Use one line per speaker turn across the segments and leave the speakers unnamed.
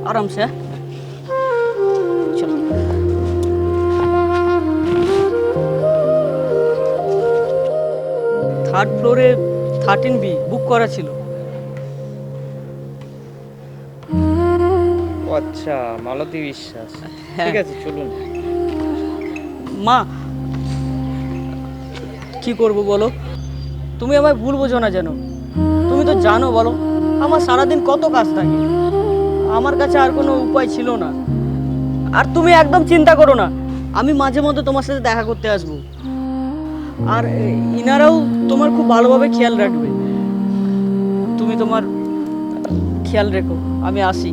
आराम से। चलो থার্ড ফ্লোরে 13B বুক করা ছিল।
ও আচ্ছা, মালতী বিশ্বাস। ঠিক আছে, চলুন।
মা কি করব বলো, তুমি আমায় ভুল বোঝো না যেন। তুমি তো জানো বলো, আমার সারাদিন কত কাজ থাকে, আমার কাছে আর কোনো উপায় ছিল না। আর তুমি একদম চিন্তা করো না, আমি মাঝে মধ্যে তোমার সাথে দেখা করতে আসবো। আর ইনারাও তোমার খুব ভালোভাবে খেয়াল রাখবে। তুমি তোমার খেয়াল রেখো, আমি আসি।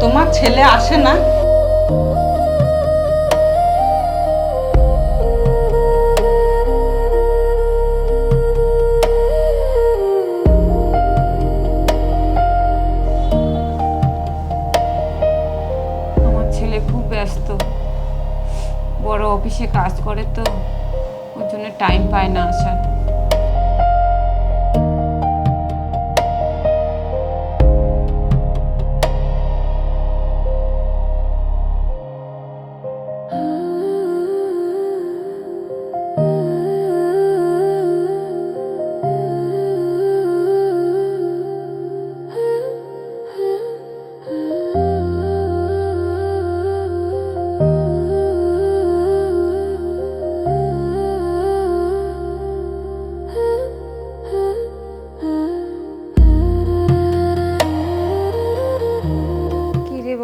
তোমার ছেলে আসে না? আমার ছেলে খুব ব্যস্ত, বড় অফিসে কাজ করে তো, ওর জন্য টাইম পায় না আসার।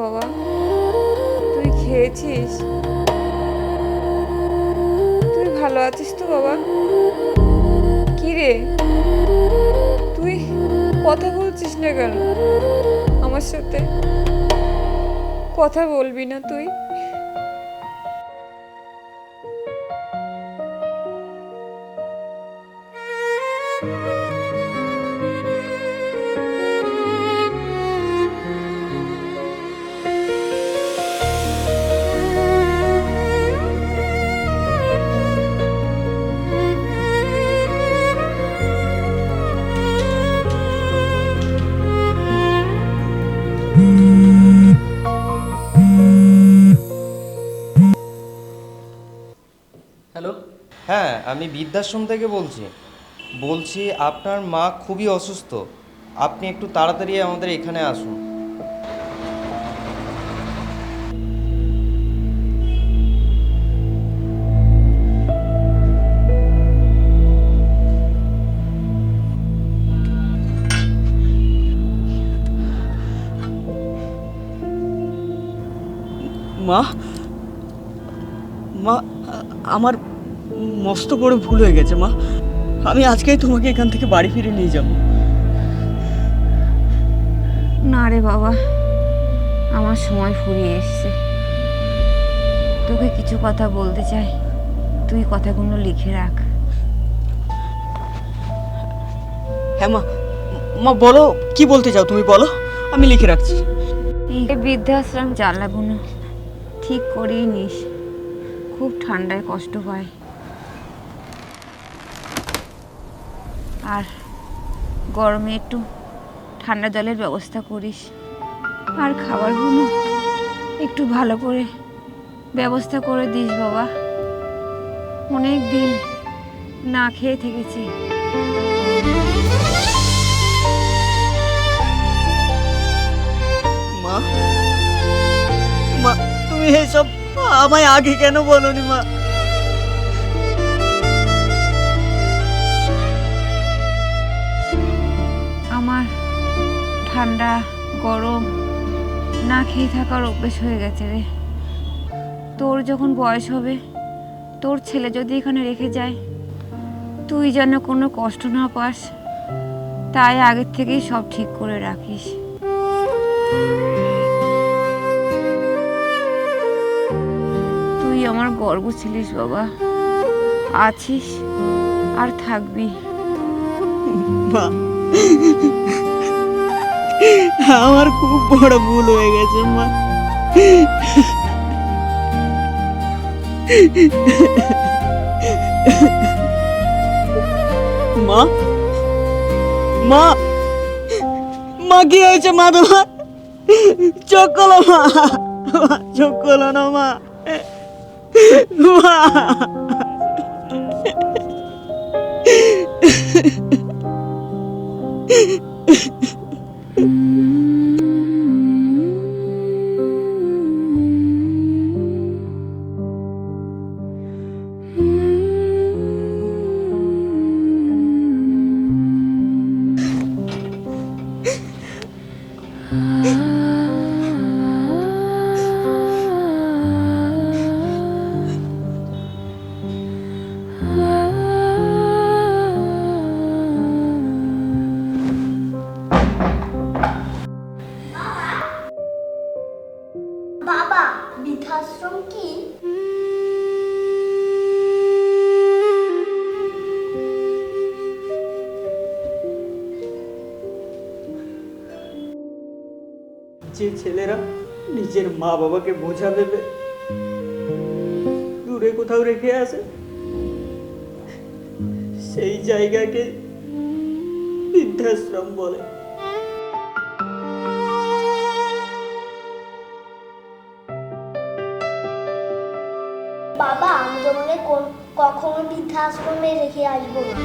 বাবা, তুই খেয়েছিস? তুই ভালো আছিস তো বাবা? কি রে, তুই কথা বলছিস না কেন আমার সাথে? কথা বলবি না তুই?
হ্যালো,
হ্যাঁ, আমি বৃদ্ধাশ্রম থেকে বলছি আপনার মা খুবই অসুস্থ। আপনি একটু তাড়াতাড়ি আমাদের এখানে আসুন।
মা মা আমার মস্ত বড় ভুল হয়ে গেছে মা। আমি আজকেই তোমাকে এখান থেকে বাড়ি ফিরে নিয়ে যাব।
না রে বাবা, আমার সময় ফুরিয়ে এসছে। তোকে কিছু কথা বলতে চাই, তুই কথাগুলো লিখে রাখ।
হ্যাঁ মা, মা বলো কি বলতে চাও, তুমি বলো, আমি লিখে রাখছি।
এই বৃদ্ধাশ্রম জ্বালাগুলো ঠিক করেই নিস, খুব ঠান্ডায় কষ্ট পায়। আর গরমে একটু ঠান্ডা জলের ব্যবস্থা করিস। আর খাবারগুলো একটু ভালো করে ব্যবস্থা করে দিস বাবা, অনেক দিন না খেয়ে থেকেছি।
মা মা তুমি এসব আমায় আগে কেন বলোনি মা?
ঠান্ডা গরম না খেয়ে থাকার অভ্যেস হয়ে গেছে রে। তোর যখন বয়স হবে, তোর ছেলে যদি এখানে রেখে যায়, তুই যেন কোনো কষ্ট না পাস, তাই আগের থেকেই সব ঠিক করে রাখিস। তুই আমার গর্ব ছিলিস বাবা, আছিস আর থাকবি।
মা, আমার খুব বড় ভুল হয়ে গেছে মা। মা, মা, মা কি হয়েছে মা তোমার? চোখ খোলো মা, চোখ খোলো না মা। মা,
বাবা, বৃদ্ধাশ্রম কি?
যে ছেলেরা নিজের মা বাবাকে বোঝা ভেবে দূরে কোথাও রেখে আসে, সেই জায়গাকে বৃদ্ধাশ্রম বলে।
বাবা, আমি তোমাকে কখনো বৃদ্ধাশ্রমে রেখে আসবো না।